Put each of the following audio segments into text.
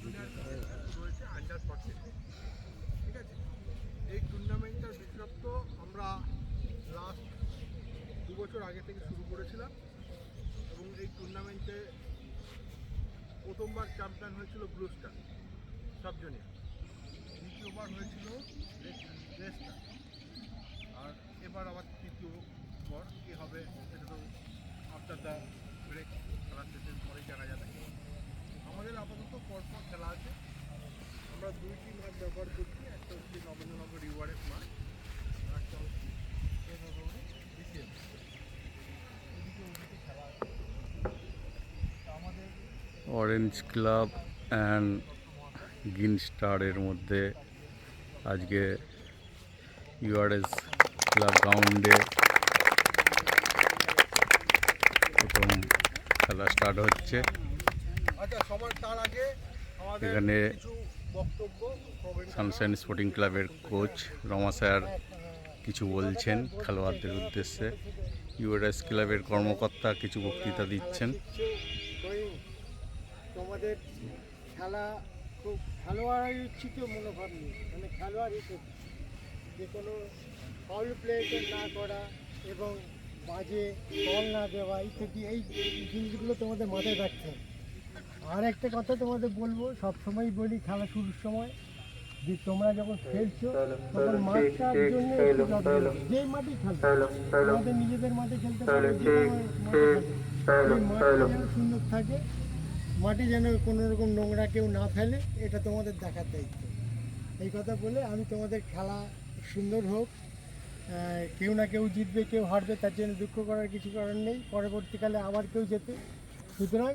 Junior রয়েছে under 14, ঠিক আছে। এই টুর্নামেন্টটার বিশেষত্ব আমরা লাস্ট 2 বছর আগে থেকে শুরু করেছিলাম এবং এই টুর্নামেন্টে প্রথমবার চ্যাম্পিয়ন হয়েছিল ব্লু স্টার সাব জুনিয়র, দ্বিতীয়বার হয়েছিল রেড স্টার, আর এবার আবার তৃতীয়বার কী হবে সেটা তো আফটার দ্য ব্রেক খেলা শেষের পরেই জানা যাবে। আমাদের আপাতত পরপর খেলা আছে। আমরা 2টি মাঠ ব্যবহার করছি, একটা হচ্ছে নবেন্দ্রনগর রিওয়ার্ডের মাঠ, আর একটা হচ্ছে বিসিএল। ওদিকে খেলা আছে। আমাদের অরেঞ্জ ক্লাব অ্যান্ড গ্রিন স্টারের মধ্যে আজকে ইউআরএস ক্লাব গ্রাউন্ডে প্রথম খেলা স্টার্ট হচ্ছে। আচ্ছা, সবার তার আগে আমাদের এখানে কিছু বক্তব্য সানশাইন স্পোর্টিং ক্লাবের কোচ রমা স্যার কিছু বলছেন খেলোয়াড়দের উদ্দেশ্যে। ইউআরএস ক্লাবের কর্মকর্তা কিছু বক্তৃতা দিচ্ছেন। তোমাদের খেলা খুব খেলোয়াড় ইচ্ছিত মনোভাব নেই, মানে খেলোয়াড় হিসেবে যে কোনো ফাউল প্লে না করা এবং বাজে বল না দেওয়া ইত্যাদি এই জিনিসগুলো তোমাদের মাথায় রাখতে হবে। আর একটা কথা তোমাদের বলবো, সবসময় বলি খেলা শুরুর সময় যে তোমরা যখন খেলছো তখন মাঠটার জন্য একটু যত্ন নেবে। যেই মাঠে খেলো, তোমাদের নিজেদের মাঠে খেলতে পারো, যে কোনো মাঠে খেলো, মাঠটা যেন সুন্দর থাকে, মাঠে যেন কোনো রকম নোংরা কেউ না ফেলে, এটা তোমাদের দেখার দায়িত্ব। এই কথা বলে আমি তোমাদের খেলা সুন্দর হোক, কেউ না কেউ জিতবে কেউ হারবে, তার জন্য দুঃখ করার কিছু করার নেই, পরবর্তীকালে আবার কেউ যেতে। সুতরাং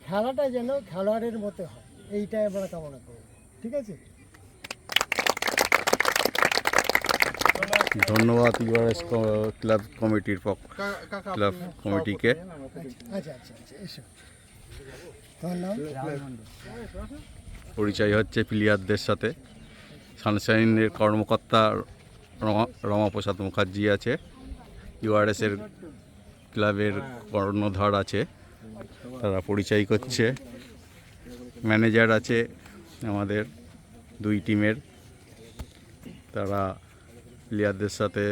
খেলাটা যেন খেলোয়াড়ের মতো হয়, এইটাই আমরা কামনা করব, ঠিক আছে। ধন্যবাদ ইউআরএস ক্লাব কমিটির ক্লাব কমিটিকে। আচ্ছা আচ্ছা আচ্ছা, এসো। তোমার নাম? পরিচয় হচ্ছে প্লেয়ারদের সাথে। সানশাইনের কর্মকর্তা রমাপ্রসাদ মুখার্জি আছে, ইউআরএসের ক্লাবের কর্ণধার আছে, তারা পরিচয় করছে। ম্যানেজার আছে আমাদের 2 টিমের, তারা প্লেয়ারদের সাথে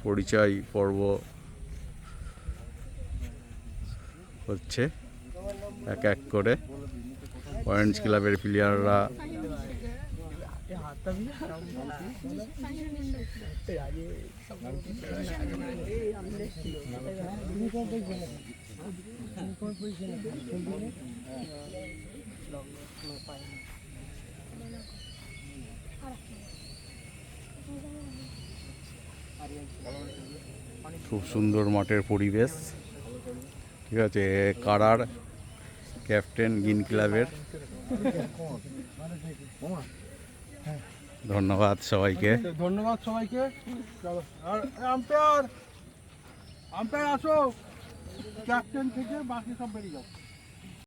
পরিচয় পর্ব হচ্ছে এক এক করে। অরেঞ্জ ক্লাবের প্লেয়াররা খুব সুন্দর মাঠের পরিবেশ, ঠিক আছে। কারার ক্যাপ্টেন গ্রিন ক্লাবের। ধন্যবাদ সবাইকে। ধন্যবাদ সবাইকে। চলো, আর আম্পায়ার আসো, ক্যাপ্টেন থেকে বাকি সব বেরিয়ে যাও।